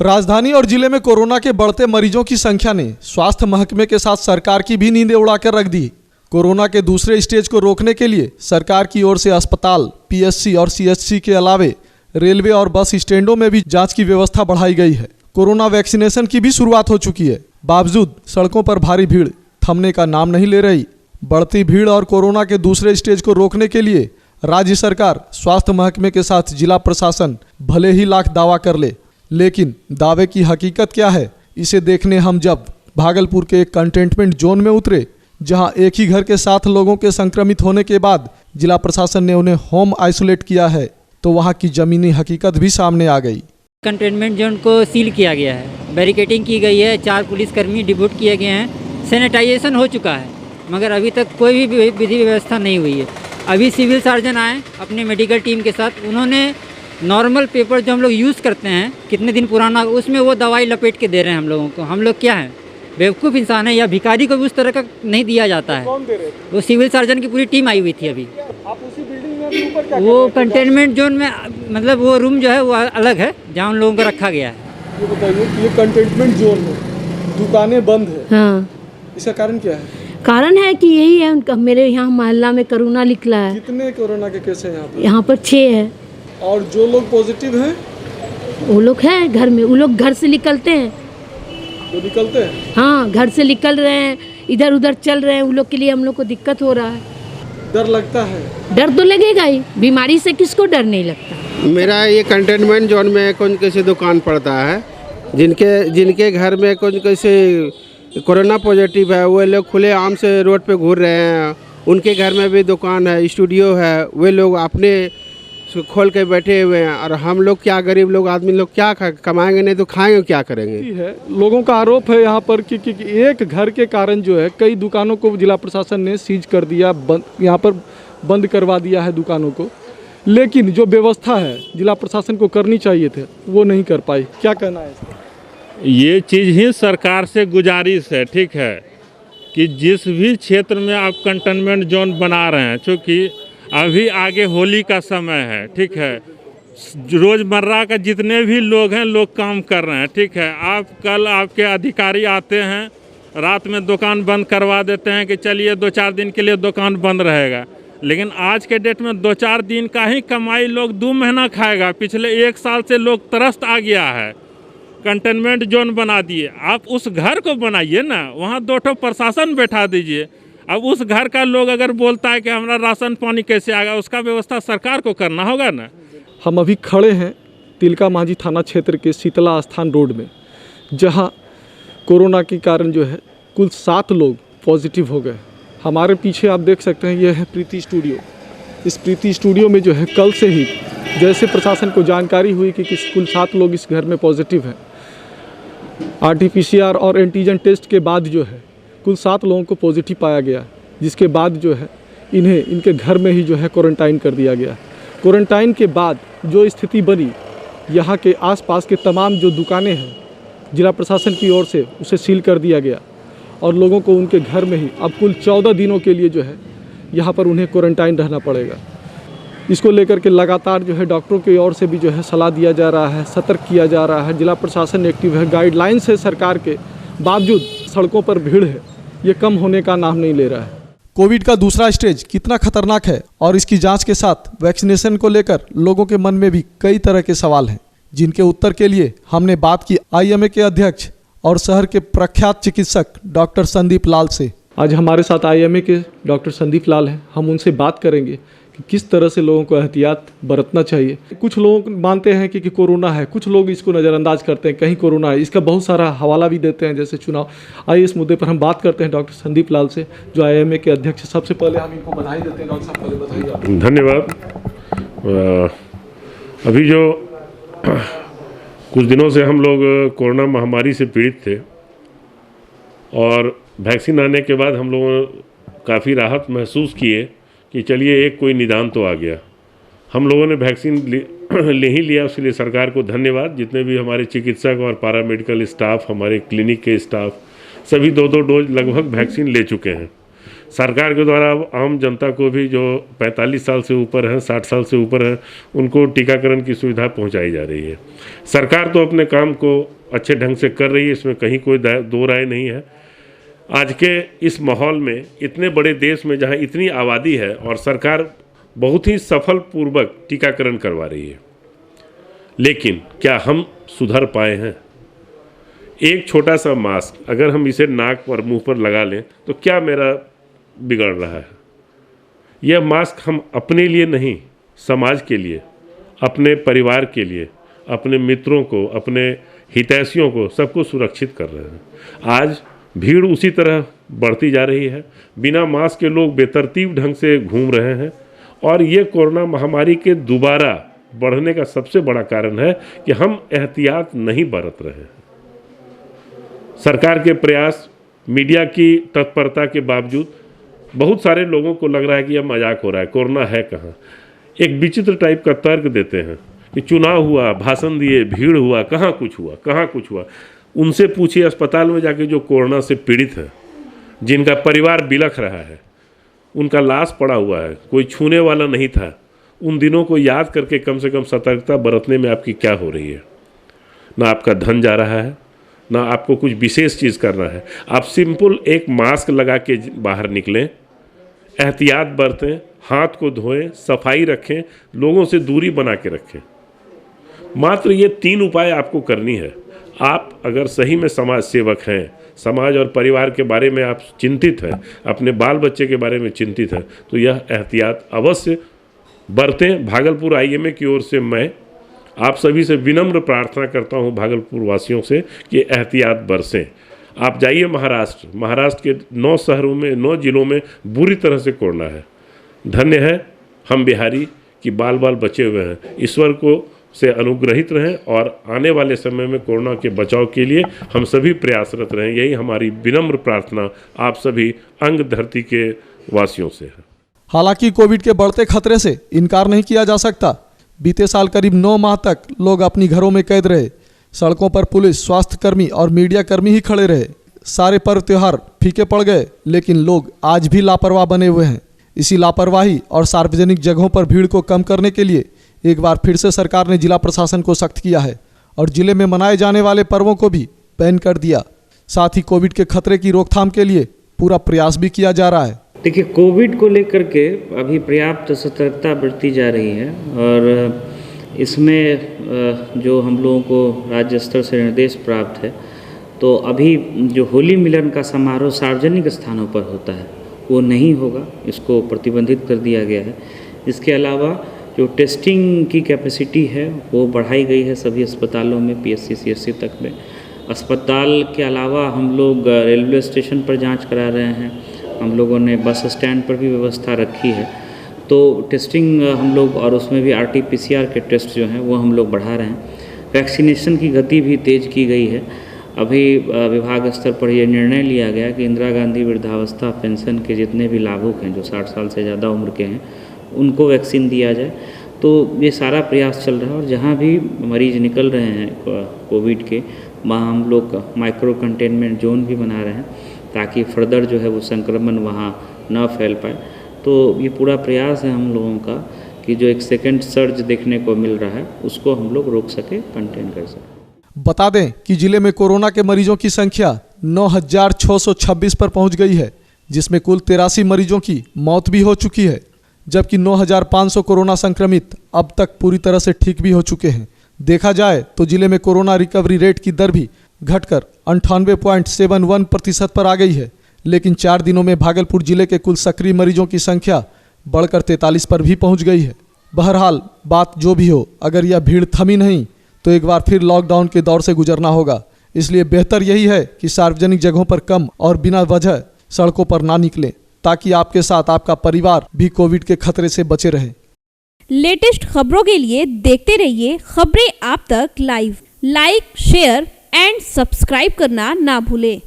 राजधानी और जिले में कोरोना के बढ़ते मरीजों की संख्या ने स्वास्थ्य महकमे के साथ सरकार की भी नींदें उड़ाकर रख दी। कोरोना के दूसरे स्टेज को रोकने के लिए सरकार की ओर से अस्पताल, पीएचसी और सीएचसी के अलावे रेलवे और बस स्टैंडों में भी जांच की व्यवस्था बढ़ाई गई है। कोरोना वैक्सीनेशन की भी शुरुआत हो चुकी है। बावजूद सड़कों पर भारी भीड़ थमने का नाम नहीं ले रही। बढ़ती भीड़ और कोरोना के दूसरे स्टेज को रोकने के लिए राज्य सरकार, स्वास्थ्य महकमे के साथ जिला प्रशासन भले ही लाख दावा कर ले, लेकिन दावे की हकीकत क्या है, इसे देखने हम जब भागलपुर के एक कंटेनमेंट जोन में उतरे, जहां एक ही घर के 7 लोगों के संक्रमित होने के बाद जिला प्रशासन ने उन्हें होम आइसोलेट किया है, तो वहां की जमीनी हकीकत भी सामने आ गई। कंटेनमेंट जोन को सील किया गया है, बैरिकेडिंग की गई है, 4 पुलिसकर्मी डिप्यूट किए गए हैं, सैनिटाइजेशन हो चुका है, मगर अभी तक कोई भी विधि व्यवस्था नहीं हुई है। अभी सिविल सर्जन आए अपने मेडिकल टीम के साथ, उन्होंने नॉर्मल पेपर जो हम लोग यूज़ करते हैं कितने दिन पुराना, उसमें वो दवाई लपेट के दे रहे हैं हम लोगों को। हम लोग क्या है, बेवकूफ़ इंसान है, या भिखारी को भी उस तरह का नहीं दिया जाता है। कौन दे रहे थे? वो सिविल सर्जन की पूरी टीम आई हुई थी अभी। आप उसी बिल्डिंग में ऊपर क्या वो कंटेनमेंट जोन में, मतलब वो रूम जो है वो अलग है जहाँ उन लोगों को रखा गया है। ये बताइए, ये कंटेनमेंट जोन में दुकानें बंद है, हाँ, इसका कारण क्या है? कारण है कि यही है उनका। मेरे यहाँ मोहल्ला में कोरोना निकला है। कितने कोरोना के केस है यहाँ पर 6 है। और जो लोग पॉजिटिव हैं वो लोग हैं घर में, वो लोग घर से निकलते हैं। वो निकलते हैं? हाँ, घर से निकल रहे हैं, इधर उधर चल रहे हैं, उन लोग के लिए हम लोग को दिक्कत हो रहा है। डर लगता है? डर तो लगेगा ही, बीमारी से किसको डर नहीं लगता। मेरा ये कंटेनमेंट जोन में कौन कैसे दुकान पड़ता है, जिनके घर में कौन कैसे कोरोना पॉजिटिव है, वो लोग खुले आम से रोड पे घूर रहे हैं। उनके घर में भी दुकान है, स्टूडियो है, वे लोग अपने खोल के बैठे हुए हैं। और हम लोग क्या, गरीब लोग आदमी लोग क्या कमाएंगे, नहीं तो खाएंगे क्या करेंगे। है लोगों का आरोप है यहाँ पर कि एक घर के कारण जो है कई दुकानों को जिला प्रशासन ने सीज कर दिया, यहाँ पर बंद करवा दिया है दुकानों को। लेकिन जो व्यवस्था है जिला प्रशासन को करनी चाहिए थे वो नहीं कर पाई। क्या कहना है? ये चीज़ ही सरकार से गुजारिश है, ठीक है, कि जिस भी क्षेत्र में आप कंटेनमेंट जोन बना रहे हैं, चूँकि अभी आगे होली का समय है, ठीक है, रोज़मर्रा का जितने भी लोग हैं, लोग काम कर रहे हैं, ठीक है। आप कल आपके अधिकारी आते हैं, रात में दुकान बंद करवा देते हैं कि चलिए 2-4 दिन के लिए दुकान बंद रहेगा। लेकिन आज के डेट में 2-4 दिन का ही कमाई लोग 2 महीना खाएगा। पिछले 1 साल से लोग त्रस्त आ गया है। कंटेनमेंट जोन बना दिए, आप उस घर को बनाइए ना, वहाँ 2 प्रशासन बैठा दीजिए। अब उस घर का लोग अगर बोलता है कि हमारा राशन पानी कैसे आएगा, उसका व्यवस्था सरकार को करना होगा ना। हम अभी खड़े हैं तिलका मांझी थाना क्षेत्र के शीतला स्थान रोड में, जहां कोरोना के कारण जो है कुल 7 लोग पॉजिटिव हो गए। हमारे पीछे आप देख सकते हैं, यह है प्रीति स्टूडियो। इस प्रीति स्टूडियो में जो है कल से ही जैसे प्रशासन को जानकारी हुई कि कुल 7 लोग इस घर में पॉजिटिव हैं, RT-PCR और एंटीजन टेस्ट के बाद जो है कुल 7 लोगों को पॉजिटिव पाया गया, जिसके बाद जो है इन्हें इनके घर में ही जो है क्वारंटाइन कर दिया गया। क्वारंटाइन के बाद जो स्थिति बनी, यहाँ के आसपास के तमाम जो दुकानें हैं जिला प्रशासन की ओर से उसे सील कर दिया गया और लोगों को उनके घर में ही अब कुल 14 दिनों के लिए जो है यहाँ पर उन्हें क्वारंटाइन रहना पड़ेगा। इसको लेकर के लगातार जो है डॉक्टरों की ओर से भी जो है सलाह दिया जा रहा है, सतर्क किया जा रहा है। जिला प्रशासन एक्टिव है, गाइडलाइंस है सरकार के बावजूद सड़कों पर भीड़ है, ये कम होने का नाम नहीं ले रहा है। कोविड का दूसरा स्टेज कितना खतरनाक है और इसकी जांच के साथ वैक्सीनेशन को लेकर लोगों के मन में भी कई तरह के सवाल हैं, जिनके उत्तर के लिए हमने बात की IMA के अध्यक्ष और शहर के प्रख्यात चिकित्सक डॉक्टर संदीप लाल से। आज हमारे साथ IMA के डॉक्टर संदीप लाल हैं। हम उनसे बात करेंगे कि किस तरह से लोगों को एहतियात बरतना चाहिए। कुछ लोग मानते हैं कि कोरोना है, कुछ लोग इसको नज़रअंदाज करते हैं, कहीं कोरोना है, इसका बहुत सारा हवाला भी देते हैं जैसे चुनाव। आइए इस मुद्दे पर हम बात करते हैं डॉक्टर संदीप लाल से, जो IMA के अध्यक्ष। सबसे पहले हम इनको बधाई देते हैं। डॉक्टर साहब, पहले बताइए। धन्यवाद। अभी जो कुछ दिनों से हम लोग कोरोना महामारी से पीड़ित थे और वैक्सीन आने के बाद हम लोगों ने काफ़ी राहत महसूस किए कि चलिए एक कोई निदान तो आ गया। हम लोगों ने वैक्सीन ले ही लिया, उसके लिए सरकार को धन्यवाद। जितने भी हमारे चिकित्सक और पैरामेडिकल स्टाफ, हमारे क्लिनिक के स्टाफ, सभी 2-2 डोज लगभग वैक्सीन ले चुके हैं। सरकार के द्वारा अब आम जनता को भी जो 45 साल से ऊपर है, 60 साल से ऊपर है, उनको टीकाकरण की सुविधा पहुंचाई जा रही है। सरकार तो अपने काम को अच्छे ढंग से कर रही है, इसमें कहीं कोई दो राय नहीं है। आज के इस माहौल में, इतने बड़े देश में जहां इतनी आबादी है और सरकार बहुत ही सफल पूर्वक टीकाकरण करवा रही है, लेकिन क्या हम सुधर पाए हैं? एक छोटा सा मास्क अगर हम इसे नाक पर, मुंह पर लगा लें तो क्या मेरा बिगड़ रहा है? यह मास्क हम अपने लिए नहीं, समाज के लिए, अपने परिवार के लिए, अपने मित्रों को, अपने हितैषियों को, सबको सुरक्षित कर रहे हैं। आज भीड़ उसी तरह बढ़ती जा रही है। बिना मास्क के लोग बेतरतीब ढंग से घूम रहे हैं और ये कोरोना महामारी के दोबारा बढ़ने का सबसे बड़ा कारण है कि हम एहतियात नहीं बरत रहे हैं। सरकार के प्रयास, मीडिया की तत्परता के बावजूद बहुत सारे लोगों को लग रहा है कि यह मजाक हो रहा है, कोरोना है कहाँ। एक विचित्र टाइप का तर्क देते हैं कि चुनाव हुआ, भाषण दिए, भीड़ हुआ, कहाँ कुछ हुआ, कहाँ कुछ हुआ। उनसे पूछिए अस्पताल में जाके जो कोरोना से पीड़ित हैं, जिनका परिवार बिलख रहा है, उनका लाश पड़ा हुआ है, कोई छूने वाला नहीं था, उन दिनों को याद करके कम से कम सतर्कता बरतने में आपकी क्या हो रही है? ना आपका धन जा रहा है, ना आपको कुछ विशेष चीज़ करना है। आप सिंपल एक मास्क लगा के बाहर निकलें, एहतियात बरतें, हाथ को धोएं, सफाई रखें, लोगों से दूरी बना के रखें। मात्र ये 3 उपाय आपको करनी है। आप अगर सही में समाज सेवक हैं, समाज और परिवार के बारे में आप चिंतित हैं, अपने बाल बच्चे के बारे में चिंतित हैं, तो यह एहतियात अवश्य बरतें। भागलपुर IMA की ओर से मैं आप सभी से विनम्र प्रार्थना करता हूं, भागलपुर वासियों से, कि एहतियात बरसें। आप जाइए महाराष्ट्र के 9 शहरों में, 9 जिलों में बुरी तरह से कोरोना है। धन्य है हम बिहारी कि बाल बाल बचे हुए हैं। ईश्वर को से अनुग्रहित रहें और आने वाले समय में कोरोना के बचाव के लिए हम सभी प्रयासरत रहें। यही हमारी विनम्र प्रार्थना आप सभी अंग धरती के वासियों से है। हालांकि कोविड के बढ़ते खतरे से इनकार नहीं किया जा सकता। बीते साल करीब 9 माह तक लोग अपनी घरों में कैद रहे। सड़कों पर पुलिस, स्वास्थ्यकर्मी और मीडिया कर्मी ही खड़े रहे। सारे पर्व त्योहार फीके पड़ गए, लेकिन लोग आज भी लापरवाह बने हुए हैं। इसी लापरवाही और सार्वजनिक जगहों पर भीड़ को कम करने के लिए एक बार फिर से सरकार ने जिला प्रशासन को सख्त किया है और जिले में मनाए जाने वाले पर्वों को भी बैन कर दिया। साथ ही कोविड के खतरे की रोकथाम के लिए पूरा प्रयास भी किया जा रहा है। देखिए, कोविड को लेकर के अभी पर्याप्त सतर्कता बरती जा रही है और इसमें जो हम लोगों को राज्य स्तर से निर्देश प्राप्त है, तो अभी जो होली मिलन का समारोह सार्वजनिक स्थानों पर होता है वो नहीं होगा, इसको प्रतिबंधित कर दिया गया है। इसके अलावा जो टेस्टिंग की कैपेसिटी है वो बढ़ाई गई है सभी अस्पतालों में, PSC CSC तक में। अस्पताल के अलावा हम लोग रेलवे स्टेशन पर जांच करा रहे हैं, हम लोगों ने बस स्टैंड पर भी व्यवस्था रखी है। तो टेस्टिंग हम लोग, और उसमें भी RT-PCR के टेस्ट जो हैं वो हम लोग बढ़ा रहे हैं। वैक्सीनेशन की गति भी तेज़ की गई है। अभी विभाग स्तर पर यह निर्णय लिया गया कि इंदिरा गांधी वृद्धावस्था पेंशन के जितने भी लाभुक हैं जो 60 साल से ज़्यादा उम्र के हैं उनको वैक्सीन दिया जाए। तो ये सारा प्रयास चल रहा है और जहाँ भी मरीज निकल रहे हैं कोविड के, वहाँ हम लोग माइक्रो कंटेनमेंट जोन भी बना रहे हैं ताकि फर्दर जो है वो संक्रमण वहाँ न फैल पाए। तो ये पूरा प्रयास है हम लोगों का कि जो एक सेकेंड सर्ज देखने को मिल रहा है उसको हम लोग रोक सके, कंटेन कर सकें। बता दें कि जिले में कोरोना के मरीजों की संख्या 9,626 पर पहुंच गई है, जिसमें कुल 83 मरीजों की मौत भी हो चुकी है, जबकि 9,500 कोरोना संक्रमित अब तक पूरी तरह से ठीक भी हो चुके हैं। देखा जाए तो जिले में कोरोना रिकवरी रेट की दर भी घटकर 98.71% पर आ गई है। लेकिन 4 दिनों में भागलपुर जिले के कुल सक्रिय मरीजों की संख्या बढ़कर 43 पर भी पहुंच गई है। बहरहाल बात जो भी हो, अगर यह भीड़ थमी नहीं तो एक बार फिर लॉकडाउन के दौर से गुजरना होगा। इसलिए बेहतर यही है कि सार्वजनिक जगहों पर कम और बिना वजह सड़कों पर ना निकलें, ताकि आपके साथ आपका परिवार भी कोविड के खतरे से बचे रहे। लेटेस्ट खबरों के लिए देखते रहिए खबरें आप तक live. Like, share and subscribe करना ना भूलें।